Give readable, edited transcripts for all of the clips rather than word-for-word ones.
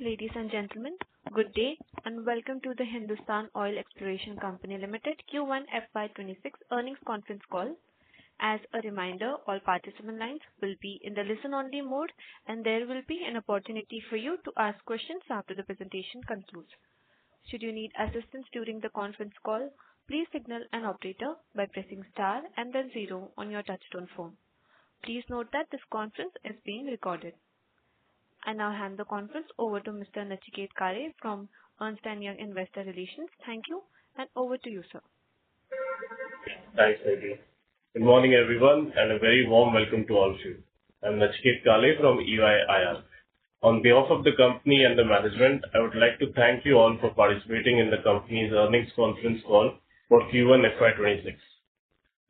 Ladies and gentlemen, good day and welcome to the Hindustan Oil Exploration Company Limited Q1 FY26 earnings conference call. As a reminder, all participant lines will be in the listen-only mode, and there will be an opportunity for you to ask questions after the presentation concludes. Should you need assistance during the conference call, please signal an operator by pressing star and then zero on your touchtone phone. Please note that this conference is being recorded. I now hand the conference over to Mr. Nachiket Kare from Ernst & Young Investor Relations. Thank you, and over to you, sir. Thanks, Nidhi. Good morning, everyone, and a very warm welcome to all of you. I'm Nachiket Kare from EY. On behalf of the company and the management, I would like to thank you all for participating in the company's earnings conference call for Q1 FY26.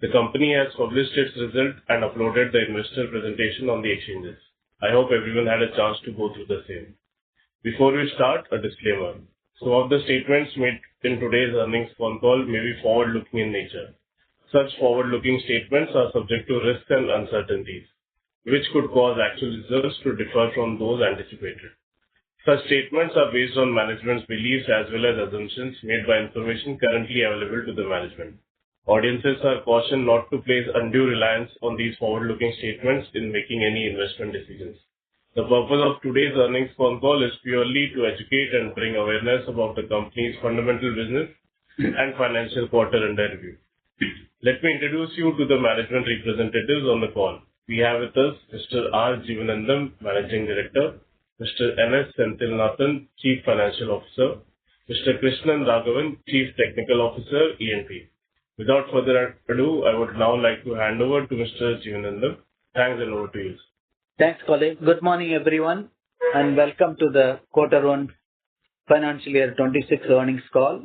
The company has published its result and uploaded the investor presentation on the exchanges. I hope everyone had a chance to go through the same. Before we start, a disclaimer. Some of the statements made in today's earnings phone call may be forward-looking in nature. Such forward-looking statements are subject to risks and uncertainties, which could cause actual results to differ from those anticipated. Such statements are based on management's beliefs as well as assumptions made by information currently available to the management. Audiences are cautioned not to place undue reliance on these forward-looking statements in making any investment decisions. The purpose of today's earnings phone call is purely to educate and bring awareness about the company's fundamental business and financial quarter under review. Let me introduce you to the management representatives on the call. We have with us Mr. R. Jeevanandam, Managing Director, Mr. N.S. Senthilnathan, Chief Financial Officer, Mr. Krishnan Raghavan, Chief Technical Officer, E&P. Without further ado, I would now like to hand over to Mr. Jeevanandam. Thanks, and over to you. Thanks, Colin. Good morning, everyone, and welcome to the Q1 Financial Year 26 earnings call.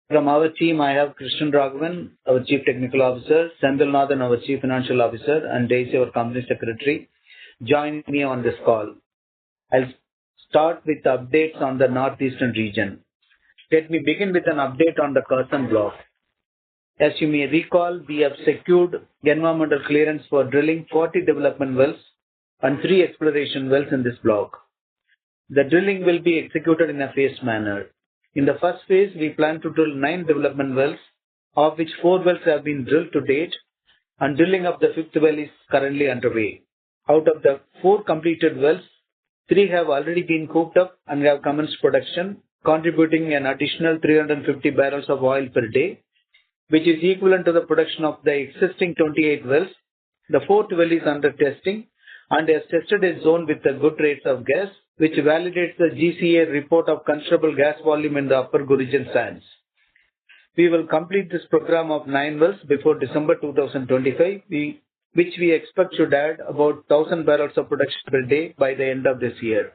From our team, I have Krishnan Raghavan, our Chief Technical Officer, Senthilnathan, our Chief Financial Officer, and Daisy, our Company Secretary, joining me on this call. I'll start with updates on the northeastern region. Let me begin with an update on the Karsan block. As you may recall, we have secured environmental clearance for drilling 40 development wells and 3 exploration wells in this block. The drilling will be executed in a phased manner. In the first phase, we plan to drill 9 development wells, of which 4 wells have been drilled to date, and drilling of the 5th well is currently underway. Out of the 4 completed wells, 3 have already been cooked up and have commenced production, contributing an additional 350 barrels of oil per day, which is equivalent to the production of the existing 28 wells. The 4th well is under testing and has tested a zone with the good rates of gas, which validates the GCA report of considerable gas volume in the upper Gurijan sands. We will complete this program of 9 wells before December 2025, which we expect should add about 1,000 barrels of production per day by the end of this year.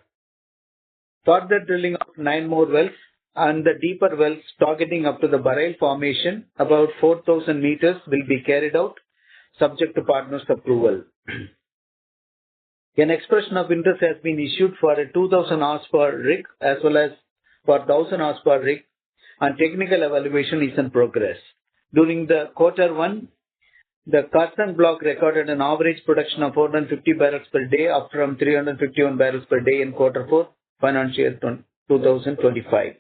Further drilling of 9 more wells and the deeper wells targeting up to the Barail formation, about 4,000 meters, will be carried out, subject to partners' approval. An expression of interest has been issued for a 2,000 horsepower rig as well as for 1,000 horsepower rig, and technical evaluation is in progress. During the Q1, the Karsan block recorded an average production of 450 barrels per day, up from 351 barrels per day in Q4, financial year 2025.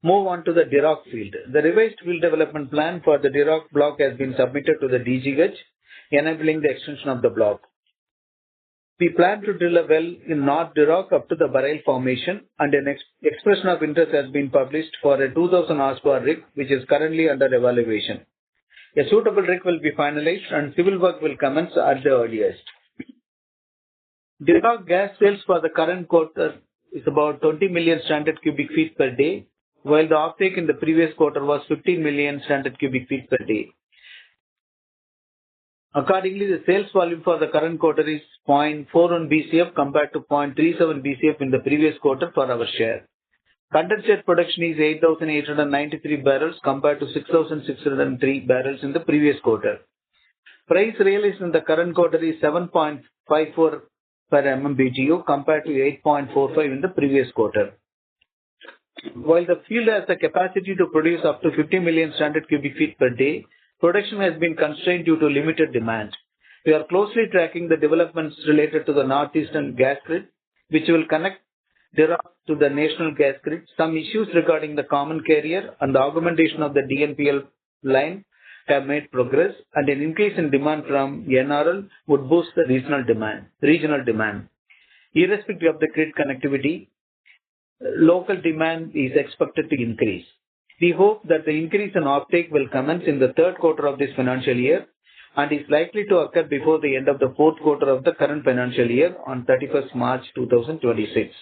Move on to the Dirok field. The revised field development plan for the Dirok block has been submitted to the DGH, enabling the extension of the block. We plan to drill a well in North Dirok up to the Barail formation, and an expression of interest has been published for a 2,000 horsepower rig, which is currently under evaluation. A suitable rig will be finalized and civil work will commence at the earliest. Dirok gas sales for the current quarter is about 20 million standard cubic feet per day, while the offtake in the previous quarter was 15 million standard cubic feet per day. Accordingly, the sales volume for the current quarter is 0.41 BCF compared to 0.37 BCF in the previous quarter for our share. Condensate production is 8,893 barrels compared to 6,603 barrels in the previous quarter. Price realized in the current quarter is 7.54 per MMBTU compared to 8.45 in the previous quarter. While the field has the capacity to produce up to 50 million standard cubic feet per day, production has been constrained due to limited demand. We are closely tracking the developments related to the northeastern gas grid, which will connect Direct to the national gas grid, some issues regarding the common carrier and the augmentation of the DNPL line have made progress, and an increase in demand from NRL would boost the regional demand. Irrespective of the grid connectivity, local demand is expected to increase. We hope that the increase in offtake will commence in the third quarter of this financial year and is likely to occur before the end of the fourth quarter of the current financial year on 31st March 2026.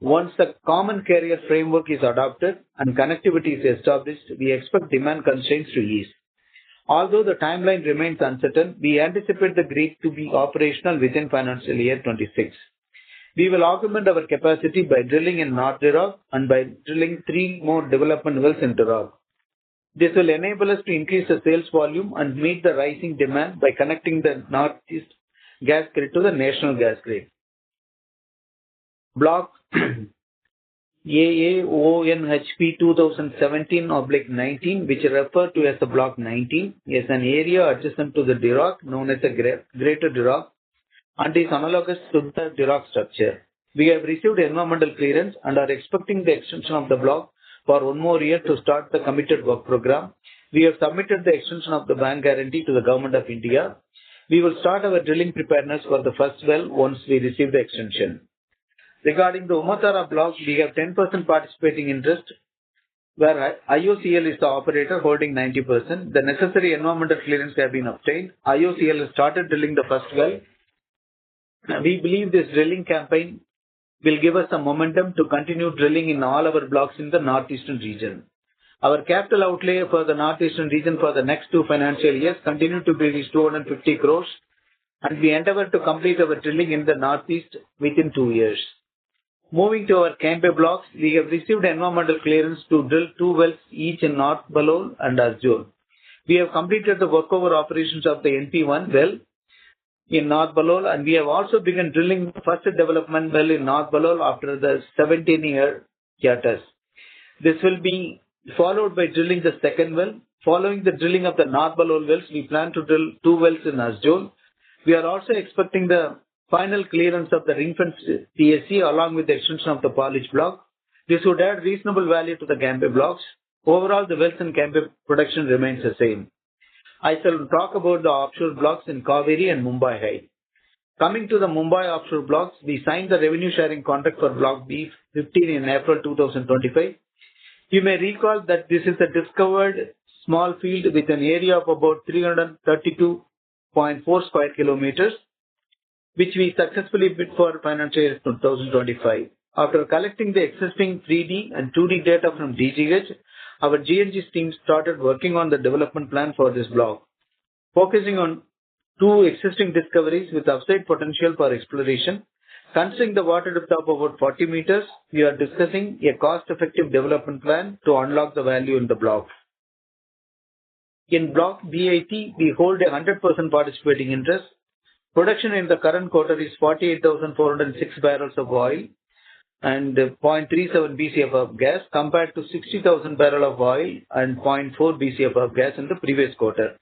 Once the common carrier framework is adopted and connectivity is established, we expect demand constraints to ease. Although the timeline remains uncertain, we anticipate the grid to be operational within financial year 26. We will augment our capacity by drilling in North Iraq and by drilling 3 more development wells in Iraq. This will enable us to increase the sales volume and meet the rising demand by connecting the Northeast gas grid to the national gas grid. Block AAONHP 2017/19, which referred to as the Block 19, is an area adjacent to the Iraq known as the Greater Iraq and is analogous to the Iraq structure. We have received environmental clearance and are expecting the extension of the block for 1 more year to start the committed work program. We have submitted the extension of the bank guarantee to the Government of India. We will start our drilling preparedness for the first well once we receive the extension. Regarding the Umatara block, we have 10% participating interest, where IOCL is the operator holding 90%. The necessary environmental clearance have been obtained. IOCL has started drilling the first well. We believe this drilling campaign will give us some momentum to continue drilling in all our blocks in the northeastern region. Our capital outlay for the northeastern region for the next 2 financial years continue to be 250 crores, and we endeavor to complete our drilling in the northeast within 2 years. Moving to our Campe blocks, we have received environmental clearance to drill 2 wells each in North Balol and Azjol. We have completed the workover operations of the NP1 well in North Balol, and we have also begun drilling the first development well in North Balol after the 17-year hiatus. This will be followed by drilling the second well. Following the drilling of the North Balol wells, we plan to drill 2 wells in Azjol. We are also expecting the final clearance of the ring-fence PSC along with the extension of the Polish block. This would add reasonable value to the Campe blocks. Overall, the wells in Campe production remains the same. I shall talk about the offshore blocks in Kaveri and Mumbai High. Coming to the Mumbai offshore blocks, we signed the revenue sharing contract for Block B15 in April 2025. You may recall that this is a discovered small field with an area of about 332.4 square kilometers, which we successfully bid for financial year 2025. After collecting the existing 3D and 2D data from DGH, our GNG team started working on the development plan for this block. Focusing on 2 existing discoveries with upside potential for exploration, considering the water depth of about 40 meters, we are discussing a cost-effective development plan to unlock the value in the block. In Block B80, we hold a 100% participating interest. Production in the current quarter is 48,406 barrels of oil and 0.37 BCF of gas compared to 60,000 barrels of oil and 0.4 BCF of gas in the previous quarter.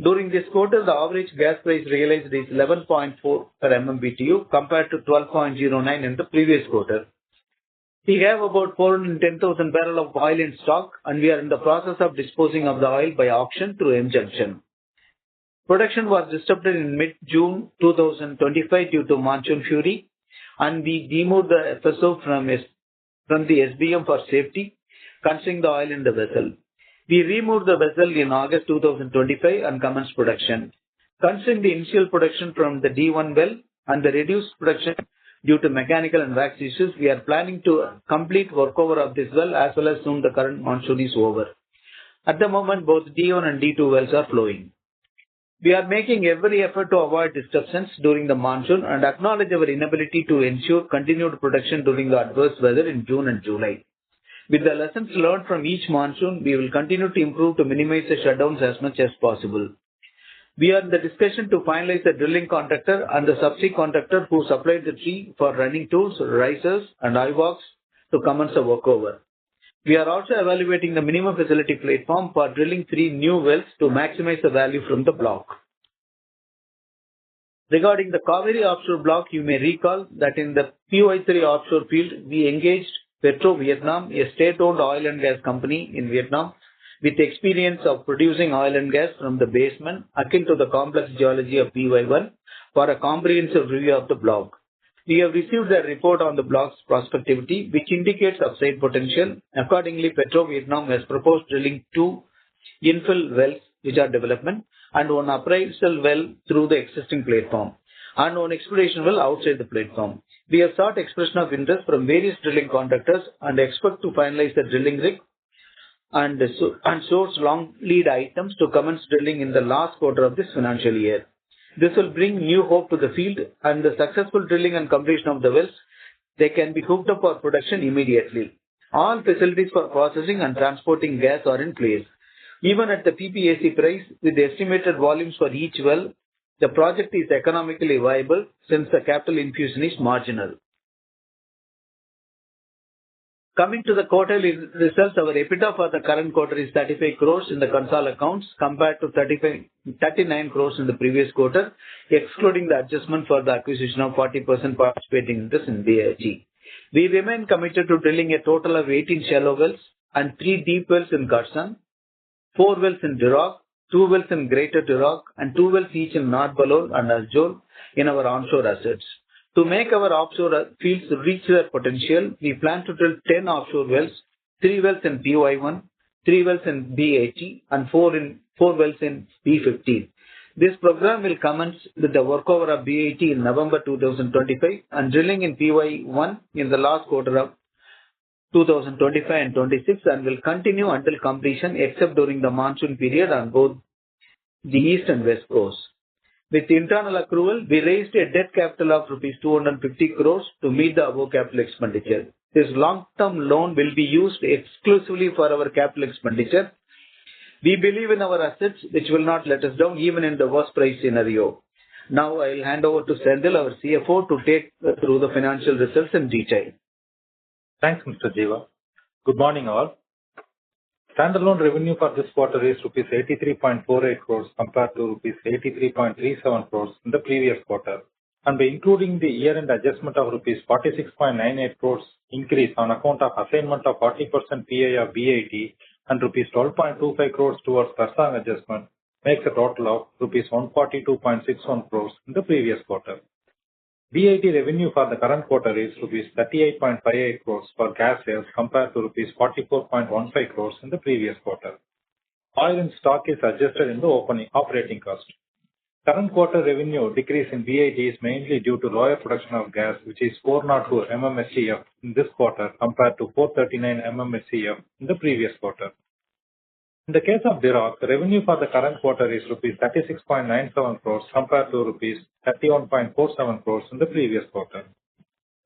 During this quarter, the average gas price realized is 11.4 per MMBTU compared to 12.09 in the previous quarter. We have about 410,000 barrels of oil in stock, and we are in the process of disposing of the oil by auction through M Junction. Production was disrupted in mid-June 2025 due to monsoon fury, and we demoved the FSO from the SBM for safety, considering the oil in the vessel. We removed the vessel in August 2025 and commenced production. Considering the initial production from the D1 well and the reduced production due to mechanical and wax issues, we are planning to complete workover of this well as well as soon the current monsoon is over. At the moment, both D1 and D2 wells are flowing. We are making every effort to avoid disruptions during the monsoon and acknowledge our inability to ensure continued production during the adverse weather in June and July. With the lessons learned from each monsoon, we will continue to improve to minimize the shutdowns as much as possible. We are in the discussion to finalize the drilling contractor and the subsea contractor who supplied the tree for running tools, risers, and IVOX to commence the workover. We are also evaluating the minimum facility platform for drilling 3 new wells to maximize the value from the block. Regarding the Kaveri offshore block, you may recall that in the PY3 offshore field, we engaged Petro Vietnam, a state-owned oil and gas company in Vietnam, with experience of producing oil and gas from the basement akin to the complex geology of PY1 for a comprehensive review of the block. We have received a report on the block's prospectivity, which indicates upside potential. Accordingly, Petro Vietnam has proposed drilling 2 infill wells, which are development, and 1 appraisal well through the existing platform, and 1 exploration well outside the platform. We have sought expression of interest from various drilling contractors and expect to finalize the drilling rig and source long lead items to commence drilling in the last quarter of this financial year. This will bring new hope to the field, and the successful drilling and completion of the wells, they can be hooked up for production immediately. All facilities for processing and transporting gas are in place. Even at the PPAC price, with the estimated volumes for each well, the project is economically viable since the capital infusion is marginal. Coming to the quarterly results, our EBITDA for the current quarter is 35 crores in the consolidated accounts compared to 39 crores in the previous quarter, excluding the adjustment for the acquisition of 40% participating interest in BIG. We remain committed to drilling a total of 18 shallow wells and 3 deep wells in Karsan, 4 wells in Dirok, 2 wells in Greater Dirok, and 2 wells each in North Balol and Aljol in our onshore assets. To make our offshore fields reach their potential, we plan to drill 10 offshore wells, 3 wells in PY1, 3 wells in B80, and 4 wells in B15. This program will commence with the workover of B80 in November 2025 and drilling in PY1 in the last quarter of 2025 and 26, and will continue until completion except during the monsoon period on both the east and west coast. With internal accrual, we raised a debt capital of rupees 250 crores to meet the above capital expenditure. This long-term loan will be used exclusively for our capital expenditure. We believe in our assets, which will not let us down even in the worst price scenario. Now I will hand over to Sendil, our CFO, to take through the financial results in detail. Thanks, Mr. Jiva. Good morning, all. Standalone revenue for this quarter is rupees 83.48 crores compared to rupees 83.37 crores in the previous quarter. And by including the year-end adjustment of rupees 46.98 crores increase on account of assignment of 40% PI of BIT and rupees 12.25 crores towards Karsang adjustment, makes a total of rupees 142.61 crores in the previous quarter. BIT revenue for the current quarter is rupees 38.58 crores for gas sales compared to rupees 44.15 crores in the previous quarter. Oil in stock is adjusted in the operating cost. Current quarter revenue decrease in BIT is mainly due to lower production of gas, which is 402 mmSCF in this quarter compared to 439 mmSCF in the previous quarter. In the case of Dirok, the revenue for the current quarter is rupees 36.97 crores compared to rupees 31.47 crores in the previous quarter.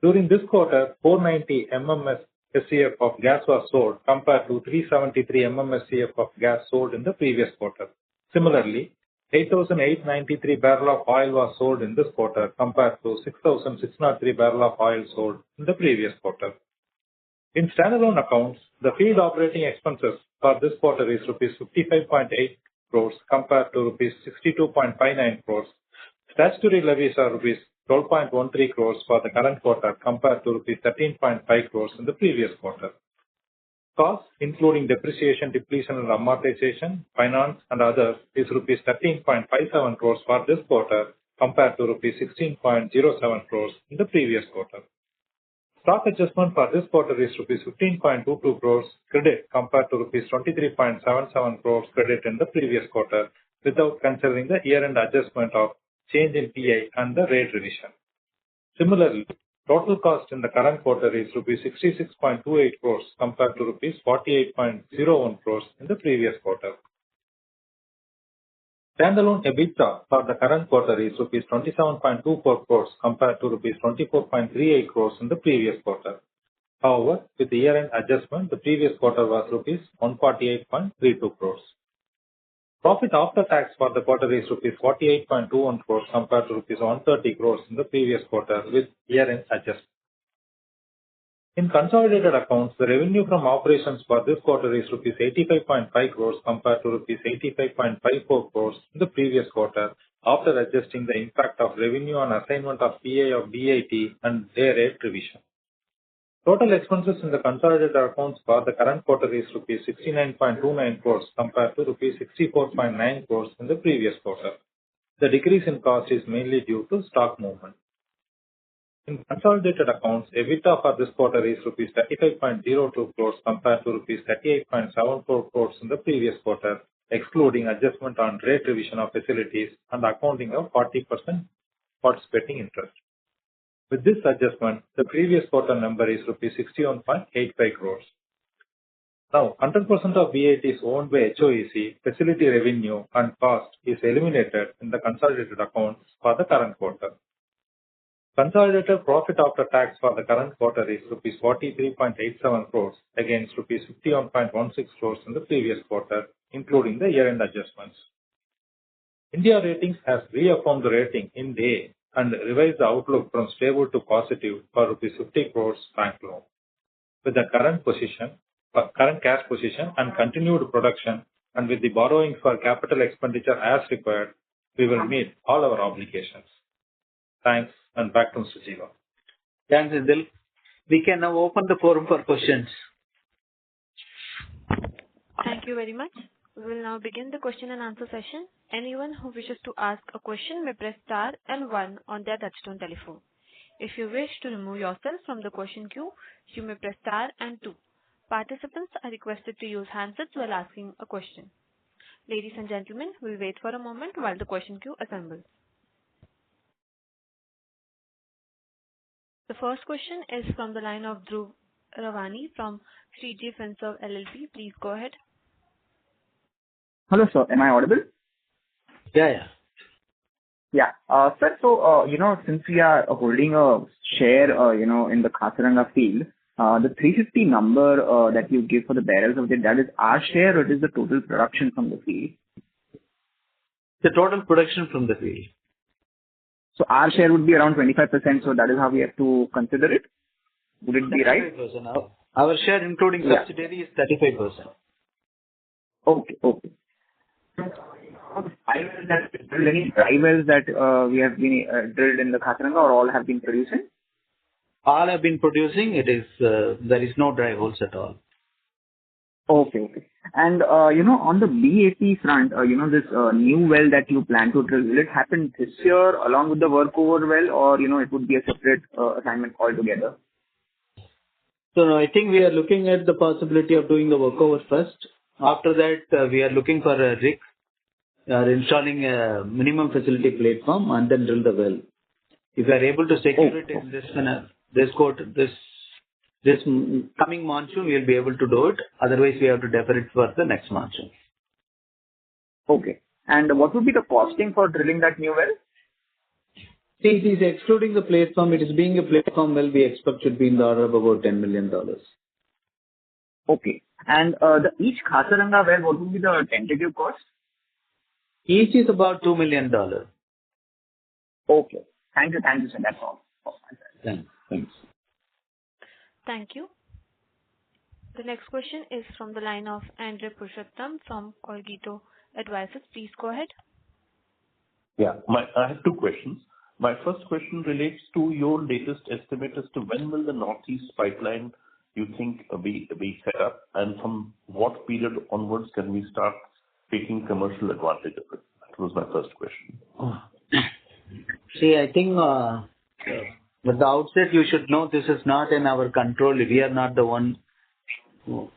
During this quarter, 490 mmSCF of gas was sold compared to 373 mmSCF of gas sold in the previous quarter. Similarly, 8,893 barrel of oil was sold in this quarter compared to 6,603 barrel of oil sold in the previous quarter. In standalone accounts, the field operating expenses for this quarter is rupees 55.8 crores compared to rupees 62.59 crores. Statutory levies are rupees 12.13 crores for the current quarter compared to rupees 13.5 crores in the previous quarter. Costs, including depreciation, depletion and amortization, finance and others, is rupees 13.57 crores for this quarter compared to rupees 16.07 crores in the previous quarter. Stock adjustment for this quarter is rupees 15.22 crores credit compared to rupees 23.77 crores credit in the previous quarter without considering the year-end adjustment of change in PI and the rate revision. Similarly, total cost in the current quarter is rupees 66.28 crores compared to rupees 48.01 crores in the previous quarter. Standalone EBITDA for the current quarter is rupees 27.24 crores compared to rupees 24.38 crores in the previous quarter. However, with the year-end adjustment, the previous quarter was rupees 148.32 crores. Profit after tax for the quarter is rupees 48.21 crores compared to rupees 130 crores in the previous quarter with year-end adjustment. In consolidated accounts, the revenue from operations for this quarter is rupees 85.5 crores compared to rupees 85.54 crores in the previous quarter, after adjusting the impact of revenue on assignment of PA of DIT and day rate revision. Total expenses in the consolidated accounts for the current quarter is rupees 69.29 crores compared to rupees 64.9 crores in the previous quarter. The decrease in cost is mainly due to stock movement. In consolidated accounts, EBITDA for this quarter is rupees 35.02 crores compared to rupees 38.74 crores in the previous quarter, excluding adjustment on rate revision of facilities and accounting of 40% participating interest. With this adjustment, the previous quarter number is rupees 61.85 crores. Now, 100% of VAT is owned by HOEC, facility revenue and cost is eliminated in the consolidated accounts for the current quarter. Consolidated profit after tax for the current quarter is rupees 43.87 crores against rupees 51.16 crores in the previous quarter, including the year-end adjustments. India Ratings has reaffirmed the rating in A and revised the outlook from stable to positive for rupees 50 crores bank loan. With the current cash position and continued production, and with the borrowing for capital expenditure as required, we will meet all our obligations. Thanks, and back to Mr. Jiva. Thanks, Indil. We can now open the forum for questions. Thank you very much. We will now begin the question and answer session. Anyone who wishes to ask a question may press star and one on their touchtone telephone. If you wish to remove yourself from the question queue, you may press star and two. Participants are requested to use handsets while asking a question. Ladies and gentlemen, we'll wait for a moment while the question queue assembles. The first question is from the line of Dhruv Ravani from 3G Finserv LLP. Please go ahead. Hello, sir. Am I audible? Yeah. Sir, so, since we are holding a share, in the Khasaranga field, the 350 number that you give for the barrels of that is our share, or it is the total production from the field? The total production from the field. So our share would be around 25%, so that is how we have to consider it? Would it be right? 35%. Our share, including subsidiary, is 35%. Okay. Any dry wells that we have been drilled in the Khasaranga, or all have been producing? All have been producing. There is no dry holes at all. Okay. And, on the BAP front, this new well that you plan to drill, will it happen this year along with the workover well, or, it would be a separate assignment altogether? So I think we are looking at the possibility of doing the workover first. After that, we are looking for a rig. We are installing a minimum facility platform and then drill the well. If we are able to secure it in this coming monsoon, we will be able to do it. Otherwise, we have to defer it for the next monsoon. Okay. And what would be the costing for drilling that new well? See, it is excluding the platform. It is being a platform well, we expect should be in the order of about $10 million. Okay. And each Khasaranga well, what would be the tentative cost? Each is about $2 million. Okay. Thank you, sir. That's all. Thanks. Thank you. The next question is from the line of Andre Purushottam from Cogito Advisors. Please go ahead. Yeah, I have two questions. My first question relates to your latest estimate as to when will the Northeast pipeline you think be set up, and from what period onwards can we start taking commercial advantage of it? That was my first question. See, I think at the outset you should know this is not in our control. We are not the one who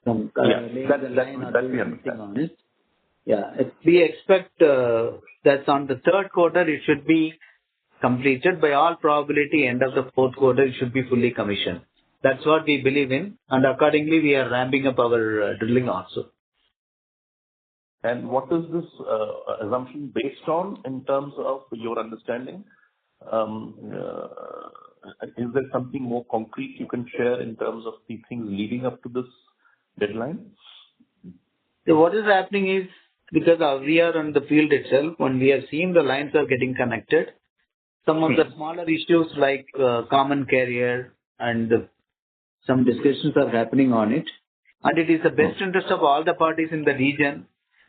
laying the line or doing anything on it. Yeah, we expect that on the third quarter it should be completed. By all probability, end of the fourth quarter it should be fully commissioned. That's what we believe in, and accordingly we are ramping up our drilling also. And what is this assumption based on in terms of your understanding? Is there something more concrete you can share in terms of the things leading up to this deadline? So what is happening is, because we are on the field itself, when we have seen the lines are getting connected, some of the smaller issues like common carrier and some discussions are happening on it. And it is the best interest of all the parties in the region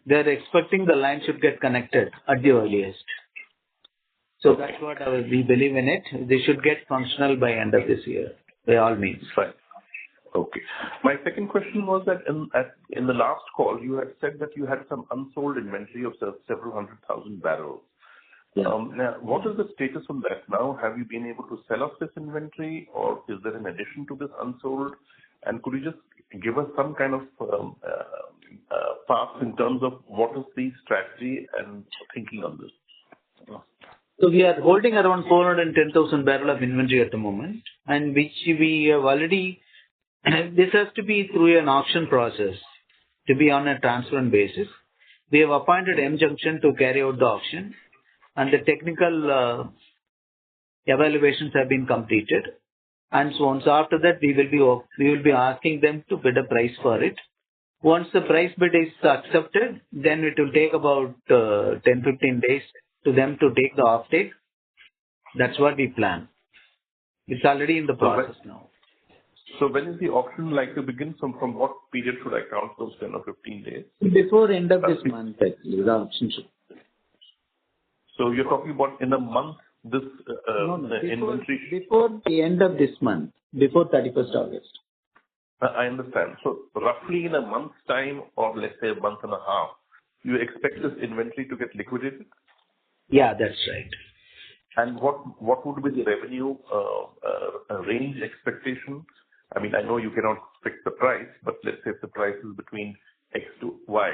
they're expecting the line should get connected at the earliest. So that's what we believe in it. They should get functional by end of this year, by all means. Fine. Okay. My second question was that in the last call, you had said that you had some unsold inventory of several 100,000 barrels. Yeah. Now, what is the status on that now? Have you been able to sell off this inventory, or is there an addition to this unsold? And could you just give us some kind of path in terms of what is the strategy and thinking on this? So we are holding around 410,000 barrel of inventory at the moment, and which we have already, this has to be through an auction process to be on a transparent basis. We have appointed M Junction to carry out the auction, and the technical evaluations have been completed. And so once after that, we will be asking them to bid a price for it. Once the price bid is accepted, then it will take about 10-15 days to them to take the offtake. That's what we plan. It's already in the process now. So when is the auction like to begin? From what period should I count those 10 or 15 days? Before end of this month, actually, the auction should. So you're talking about in a month, this inventory? Before the end of this month, before 31st August. I understand. So roughly in a month's time, or let's say a month and a half, you expect this inventory to get liquidated? Yeah, that's right. And what would be the revenue range expectation? I mean, I know you cannot fix the price, but let's say if the price is between X to Y,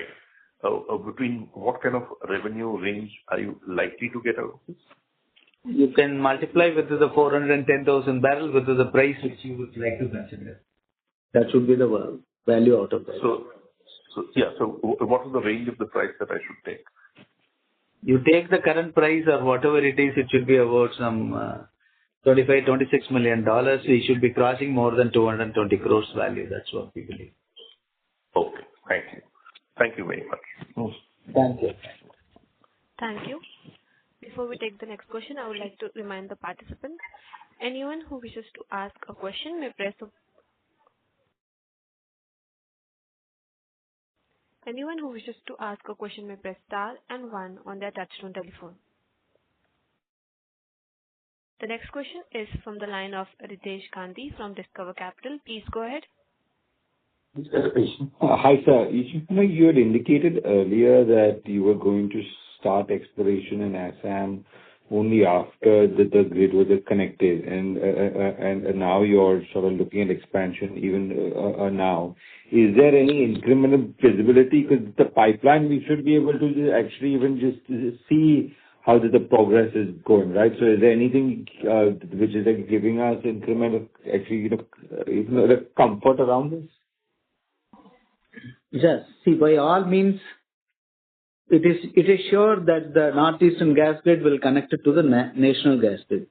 between what kind of revenue range are you likely to get out of this? You can multiply with the 410,000 barrels with the price which you would like to consider. That should be the value out of that. So what is the range of the price that I should take? You take the current price or whatever it is, it should be about some $26 million. We should be crossing more than 220 crores value. That's what we believe. Okay. Thank you. Thank you very much. Thank you. Thank you. Before we take the next question, I would like to remind the participants, anyone who wishes to ask a question may press star and one on their touchtone telephone. The next question is from the line of Ritesh Gandhi from Discover Capital. Please go ahead. Hi, sir. You had indicated earlier that you were going to start exploration in Assam only after the grid was connected, and now you're sort of looking at expansion even now. Is there any incremental visibility? Because the pipeline, we should be able to actually even just see how the progress is going, right? So is there anything which is giving us incremental, actually, the comfort around this? Yes. See, by all means, it is sure that the Northeastern gas grid will connect it to the national gas grid.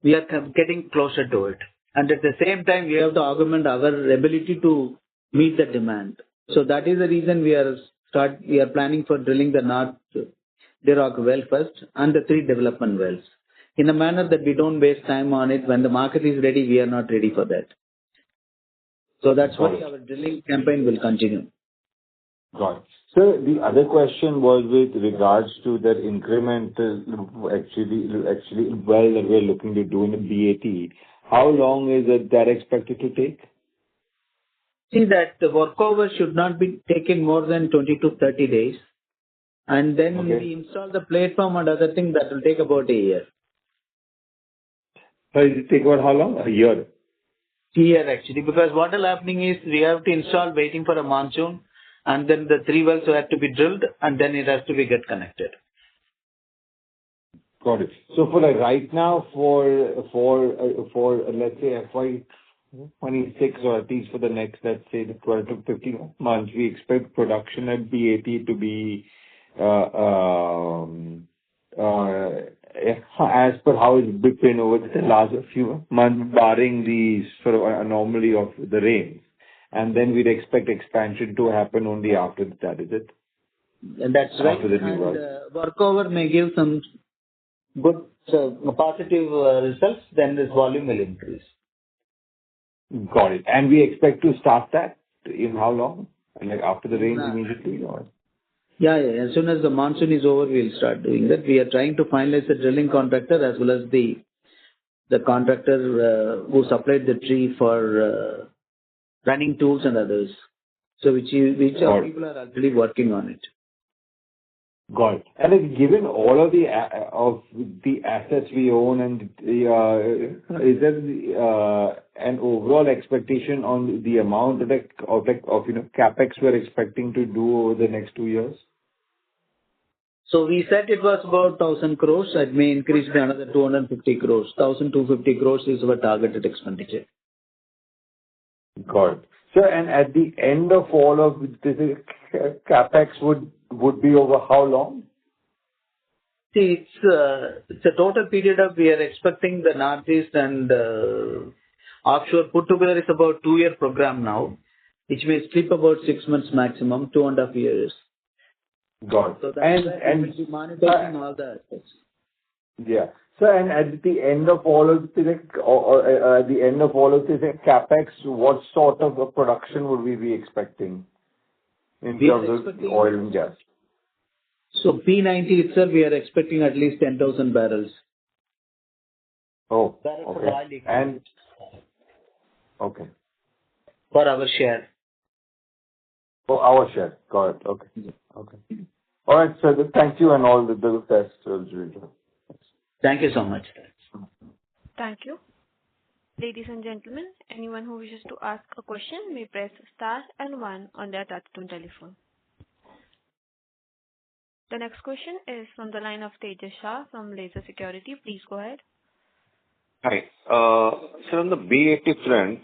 We are getting closer to it. And at the same time, we have to augment our ability to meet the demand. So that is the reason we are planning for drilling the North Dirok well first and the 3 development wells. In a manner that we don't waste time on it. When the market is ready, we are not ready for that. So that's why our drilling campaign will continue. Got it. So the other question was with regards to that incremental actually well that we're looking to do in the BAT. How long is that expected to take? See that the workover should not be taken more than 20 to 30 days. And then we install the platform and other things that will take about a year. So it will take about how long? A year? Year actually, because what will happening is we have to install waiting for a monsoon, and then the 3 wells have to be drilled, and then it has to be get connected. Got it. So for right now, for let's say FY 26 or at least for the next, let's say, the 12 to 15 months, we expect production at BAT to be as per how it's been over the last few months, barring the sort of anomaly of the rains. And then we'd expect expansion to happen only after that, is it? And that's right. After the new And workover may give some good positive results, then this volume will increase. Got it. And we expect to start that in how long? Like after the rains immediately? Or? Yeah. As soon as the monsoon is over, we'll start doing that. We are trying to finalize the drilling contractor as well as the contractor who supplied the tree for running tools and others. So which Got it. people are already working on it. Got it. And then given all of the assets we own and is there an overall expectation on the amount of CapEx we're expecting to do over the next 2 years? So we said it was about 1,000 crores. It may increase by another 250 crores. 1,250 crores is our targeted expenditure. Got it. So, and at the end of all of this, CapEx would be over how long? See, it's a total period of we are expecting the Northeast and offshore put together is about 2-year program now, which may slip about 6 months maximum, 2.5 years. Got it. So that's why we will be monitoring all the aspects. Yeah. So, and at the end of all of this, at the end of all of this CapEx, what sort of a production would we be expecting in terms of oil and gas? So P90 itself, we are expecting at least 10,000 barrels. Oh, Barrels of okay. oil equivalent. And okay. For our share. For our share. Got it. Okay. Okay. All right, sir. Thank you and all the best. Thank you so much. Thank you. Ladies and gentlemen, anyone who wishes to ask a question may press star and 1 on their touchtone telephone. The next question is from the line of Tejas Shah from Laser Security. Please go ahead. Hi. So on the B80 front,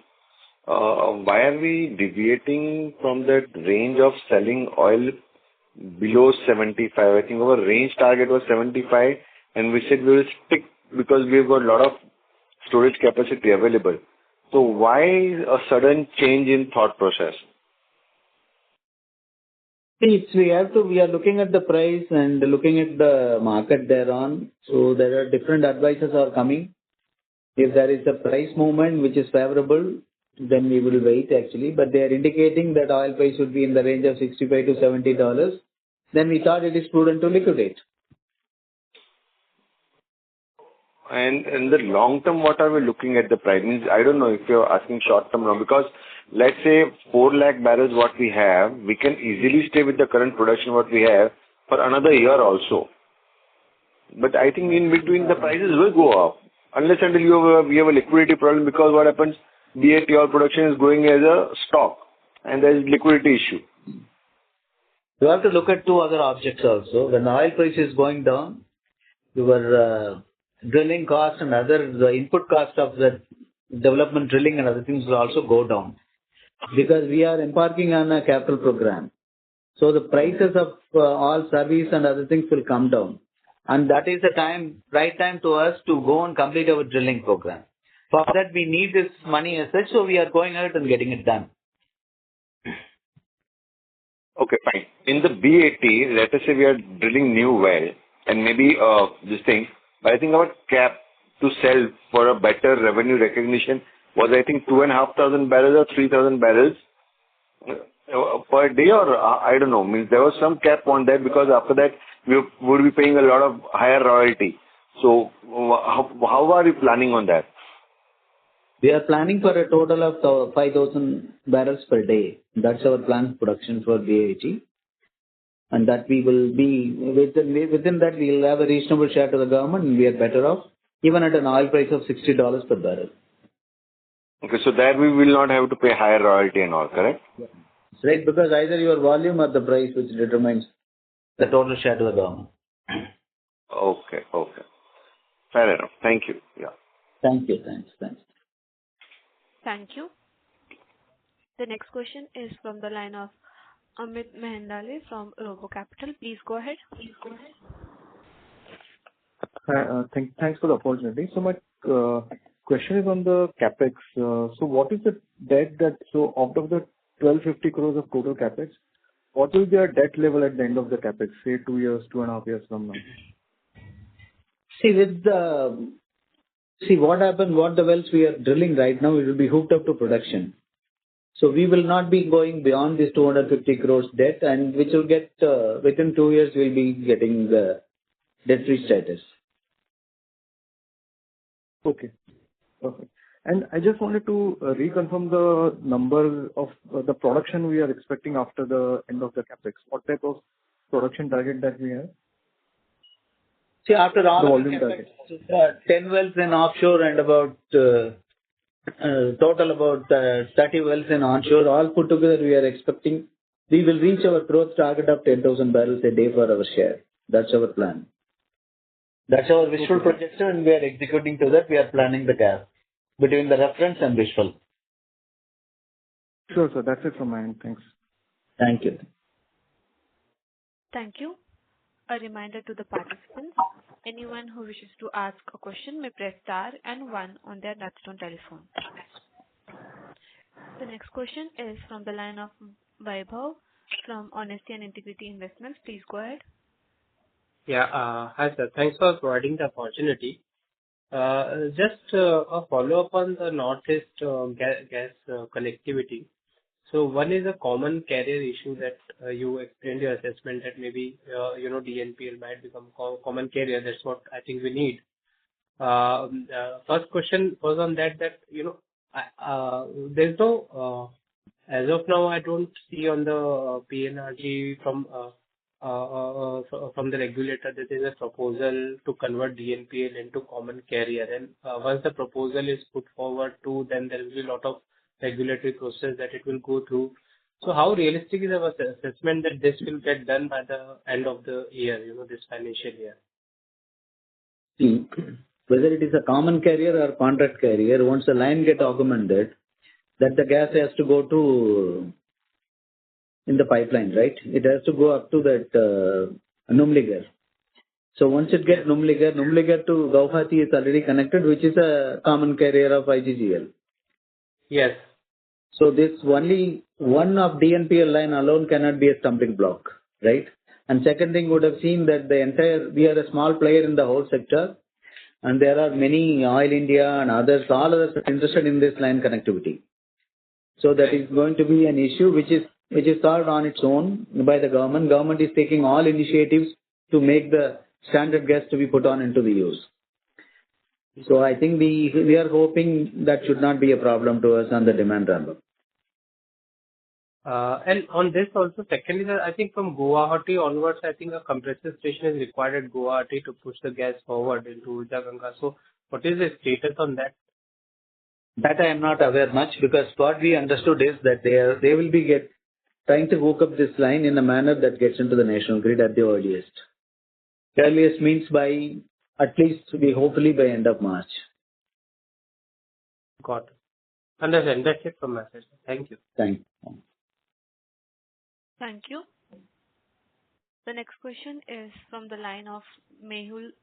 why are we deviating from that range of selling oil below 75? I think our range target was 75, and we said we will stick because we've got a lot of storage capacity available. So why a sudden change in thought process? We are looking at the price and looking at the market thereon. So there are different advices are coming. If there is a price movement which is favorable, then we will wait actually. But they are indicating that oil price would be in the range of $65 to $70. Then we thought it is prudent to liquidate. And in the long term, what are we looking at the price? Means I don't know if you're asking short term now, because let's say 4 lakh barrels what we have, we can easily stay with the current production what we have for another year also. But I think in between the prices will go up unless until we have a liquidity problem, because what happens, B80 oil production is going as a stock and there is liquidity issue. You have to look at 2 other objects also. When the oil price is going down, your drilling cost and the input cost of the development drilling and other things will also go down, because we are embarking on a capital program. So the prices of all service and other things will come down. And that is the right time to us to go and complete our drilling program. For that we need this money as such, so we are going out and getting it done. Okay, fine. In the B80, let us say we are drilling new well and maybe this thing, but I think our cap to sell for a better revenue recognition was, I think, 2,500 barrels or 3,000 barrels per day, or I don't know. Means there was some cap on that, because after that we would be paying a lot of higher royalty. So how are you planning on that? We are planning for a total of 5,000 barrels per day. That's our planned production for B80. And that we will be, within that we will have a reasonable share to the government, and we are better off, even at an oil price of $60 per barrel. Okay, so that we will not have to pay higher royalty and all, correct? Yeah. Right, because either your volume or the price which determines the total share to the government. Okay. Fair enough. Thank you. Yeah. Thank you. Thanks. Thank you. The next question is from the line of Amit Mehendale from Robo Capital. Please go ahead. Hi, thanks for the opportunity. So my question is on the capex. So what is the debt out of the 1,250 crores of total capex, what will be our debt level at the end of the capex, say 2 years, 2.5 years from now? What the wells we are drilling right now, it will be hooked up to production. So we will not be going beyond this 250 crores debt, and which will get within 2 years we'll be getting the debt-free status. Okay, perfect. And I just wanted to reconfirm the number of the production we are expecting after the end of the CapEx. What type of production target that we have? See, after all The of volume target. 10 wells in offshore and about total about 30 wells in onshore, all put together, we are expecting we will reach our growth target of 10,000 barrels a day for our share. That's our plan. That's our visual projection, and we are executing to that. We are planning the gap between the reference and visual. Sure, sir. That's it from my end. Thanks. Thank you. Thank you. A reminder to the participants, anyone who wishes to ask a question may press star and one on their touchtone telephone. The next question is from the line of Vaibhav from Honesty and Integrity Investments. Please go ahead. Yeah. Hi, sir. Thanks for providing the opportunity. Just a follow-up on the Northeast gas connectivity. So one is a common carrier issue that you explained your assessment that maybe DNPL might become common carrier. That's what I think we need. First question was on that there's no as of now I don't see on the PNRG from the regulator that there is a proposal to convert DNPL into common carrier. And once the proposal is put forward to, then there will be a lot of regulatory process that it will go through. So how realistic is our assessment that this will get done by the end of the year, this financial year? See, whether it is a common carrier or contract carrier, once the line get augmented, that the gas has to go to in the pipeline, right? It has to go up to that Numligarh. So once it gets Numligarh to Guwahati is already connected, which is a common carrier of IGGL. Yes. So this only one of DNPL line alone cannot be a stumbling block, right? And second thing, would have seen that we are a small player in the whole sector, and there are many Oil India and others, all others are interested in this line connectivity. So that is going to be an issue which is solved on its own by the government. Government is taking all initiatives to make the standard gas to be put on into the use. So I think we are hoping that should not be a problem to us on the demand ramp. And on this also, secondly, I think from Guwahati onwards, I think a compressor station is required at Guwahati to push the gas forward into Urja-Ganga. So what is the status on that? That I am not aware much, because what we understood is that they will be trying to hook up this line in a manner that gets into the national grid at the earliest. Earliest means by at least hopefully by end of March. Got it. Understand. That's it from my side. Thank you. Thank you. Thank you. The next question is from the line of Mehul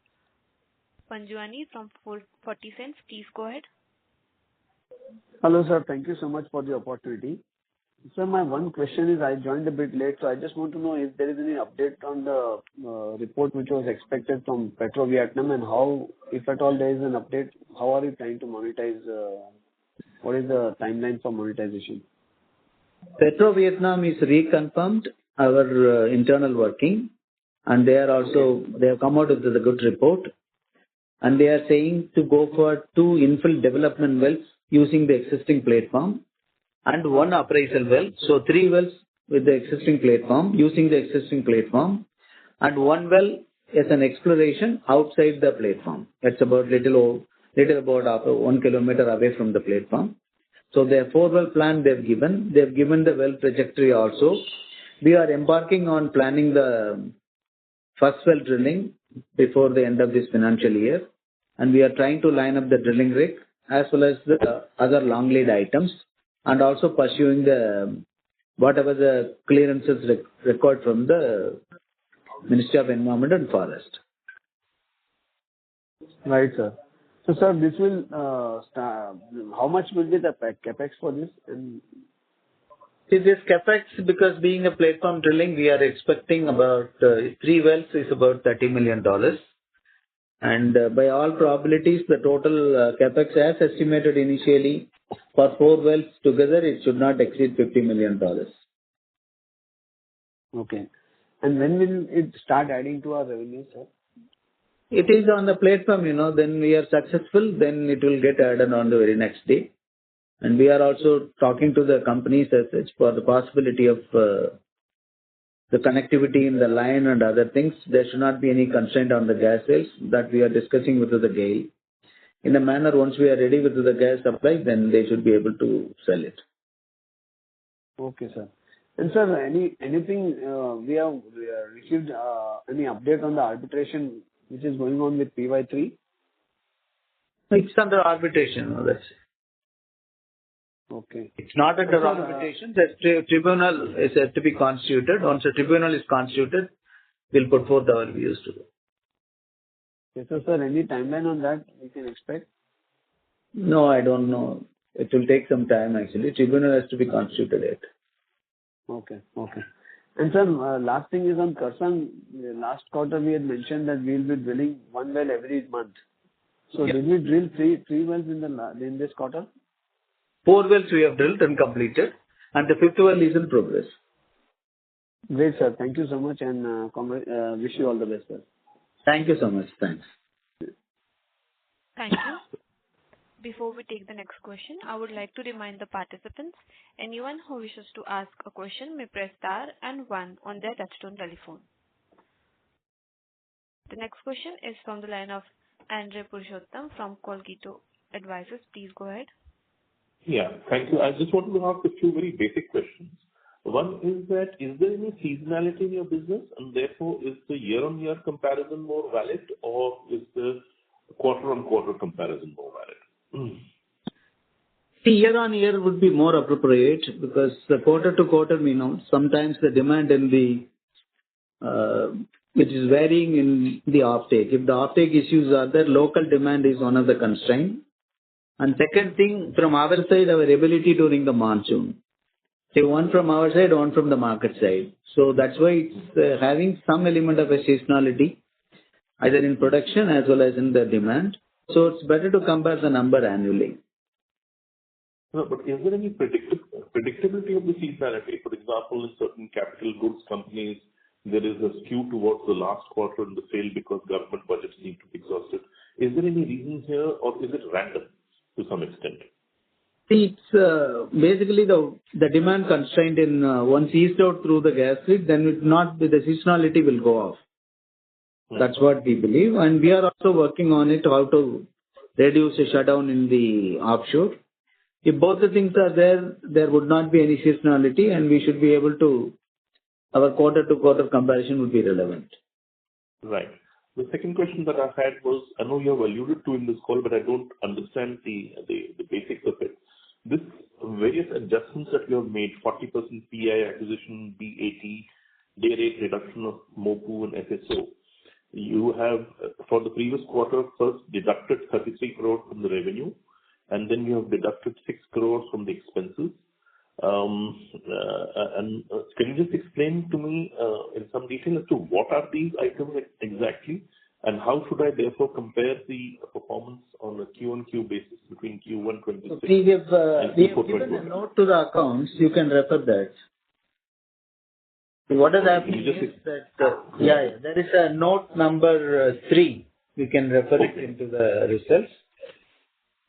Panjwani from 40 Cents. Please go ahead. Hello, sir. Thank you so much for the opportunity. Sir, my one question is, I joined a bit late, so I just want to know if there is any update on the report which was expected from Petro Vietnam, and how, if at all there is an update, how are you trying to monetize, what is the timeline for monetization? Petro Vietnam is reconfirmed our internal working, and they have come out with a good report, and they are saying to go for 2 infill development wells using the existing platform and 1 appraisal well. So 3 wells with the existing platform, using the existing platform, and 1 well as an exploration outside the platform. That's about little about 1 kilometer away from the platform. So their 4-well plan they've given. They've given the well trajectory also. We are embarking on planning the first well drilling before the end of this financial year, and we are trying to line up the drilling rig as well as the other long lead items, and also pursuing whatever the clearances required from the Ministry of Environment and Forest. Right, sir. So, sir, this will how much will be the capex for this? See, this capex, because being a platform drilling, we are expecting about 3 wells is about $30 million. And by all probabilities, the total capex as estimated initially For 4 wells together, it should not exceed $50 million. Okay. And when will it start adding to our revenue, sir? It is on the platform, then we are successful, then it will get added on the very next day. And we are also talking to the companies as such for the possibility of the connectivity in the line and other things. There should not be any constraint on the gas sales that we are discussing with the GAIL. In a manner, once we are ready with the gas supply, then they should be able to sell it. Okay, sir. And sir, anything we have received any update on the arbitration which is going on with PY3? It's under arbitration, that's it. Okay. It's not under arbitration. The tribunal is has to be constituted. Once the tribunal is constituted, we'll put forth our views to them. Yes, so sir, any timeline on that we can expect? No, I don't know. It will take some time actually. Tribunal has to be constituted yet. Okay. And sir, last thing is on Karsan. Last quarter we had mentioned that we will be drilling 1 well every month. So did we drill three wells in this quarter? 4 wells we have drilled and completed, and the 5th well is in progress. Great, sir. Thank you so much, and wish you all the best, sir. Thank you so much. Thanks. Thank you. Before we take the next question, I would like to remind the participants, anyone who wishes to ask a question may press star and 1 on their touchtone telephone. The next question is from the line of Andre Purushottam from Cogito Advisors. Please go ahead. Yeah, thank you. I just wanted to ask a few very basic questions. One is that, is there any seasonality in your business, and therefore is the year-on-year comparison more valid, or is the quarter-on-quarter comparison more valid? See, year-on-year would be more appropriate because the quarter-to-quarter, sometimes the demand in which is varying in the offtake. If the offtake issues are there, local demand is one of the constraints. And second thing, from our side, our ability during the monsoon. So one from our side, one from the market side. So that's why it's having some element of a seasonality, either in production as well as in the demand. So it's better to compare the number annually. No, but is there any predictability of the seasonality? For example, in certain capital goods companies, there is a skew towards the last quarter in the sale because government budgets need to be exhausted. Is there any reason here, or is it random to some extent? See, it's basically the demand constraint in once eased out through the gas grid, then the seasonality will go off. That's what we believe, and we are also working on it, how to reduce the shutdown in the offshore. If both the things are there, there would not be any seasonality, and we should be able to, our quarter-to-quarter comparison would be relevant. Right. The second question that I had was, I know you have alluded to in this call, but I don't understand the basics of it. This various adjustments that you have made, 40% PI acquisition, BAT, day rate reduction of MOPU and FSO, you have, for the previous quarter, first deducted 33 crore from the revenue, and then you have deducted 6 crores from the expenses. And can you just explain to me in some detail as to what are these items exactly, and how should I therefore compare the performance on a Q-on-Q basis between Q1 26 we have and Q4 given a 21? note to the accounts. You can refer that. What is happening is that there is a note number 3. We can refer it into the results,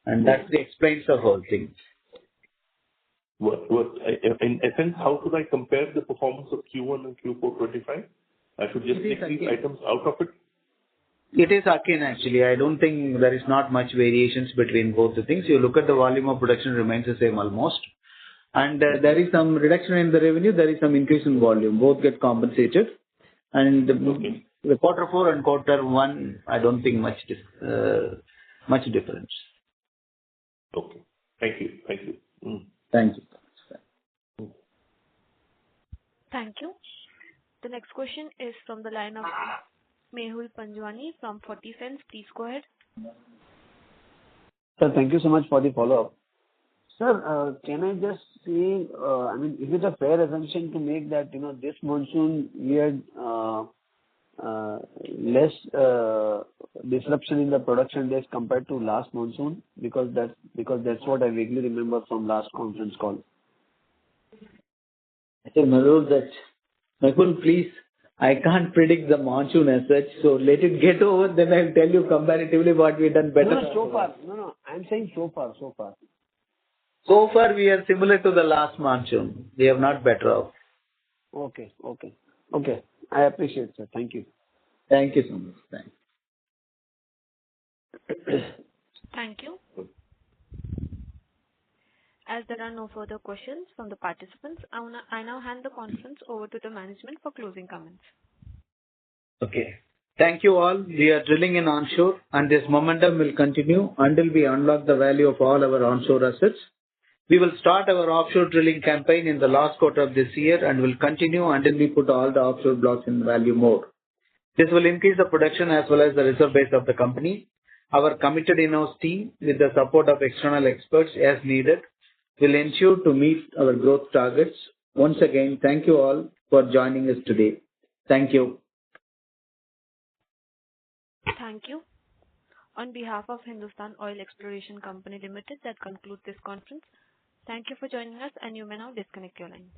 and that explains the whole thing. In essence, how should I compare the performance of Q1 and Q4 25? I should just take these items out of it? It is akin actually. I don't think there is not much variations between both the things. You look at the volume of production remains the same almost. And there is some reduction in the revenue, there is some increase in volume. Both get compensated. And the quarter 4 and quarter 1, I don't think much difference. Okay. Thank you. Thank you. Thank you. The next question is from the line of Mehul Panjwani from 40 Cents. Please go ahead. Sir, thank you so much for the follow-up. Sir, can I just say, is it a fair assumption to make that, this monsoon we had less disruption in the production days compared to last monsoon? Because that's what I vaguely remember from last conference call. I think Mehul, please, I can't predict the monsoon as such, so let it get over, then I'll tell you comparatively what we've done better. No, so far. No, I'm saying so far. So far, we are similar to the last monsoon. We have not better off. Okay. I appreciate, sir. Thank you. Thank you so much. Thanks. Thank you. As there are no further questions from the participants, I now hand the conference over to the management for closing comments. Okay. Thank you all. We are drilling in onshore, and this momentum will continue until we unlock the value of all our onshore assets. We will start our offshore drilling campaign in the last quarter of this year and will continue until we put all the offshore blocks in value more. This will increase the production as well as the reserve base of the company. Our committed in-house team, with the support of external experts as needed, will ensure to meet our growth targets. Once again, thank you all for joining us today. Thank you. Thank you. On behalf of Hindustan Oil Exploration Company Limited, that concludes this conference. Thank you for joining us, and you may now disconnect your lines.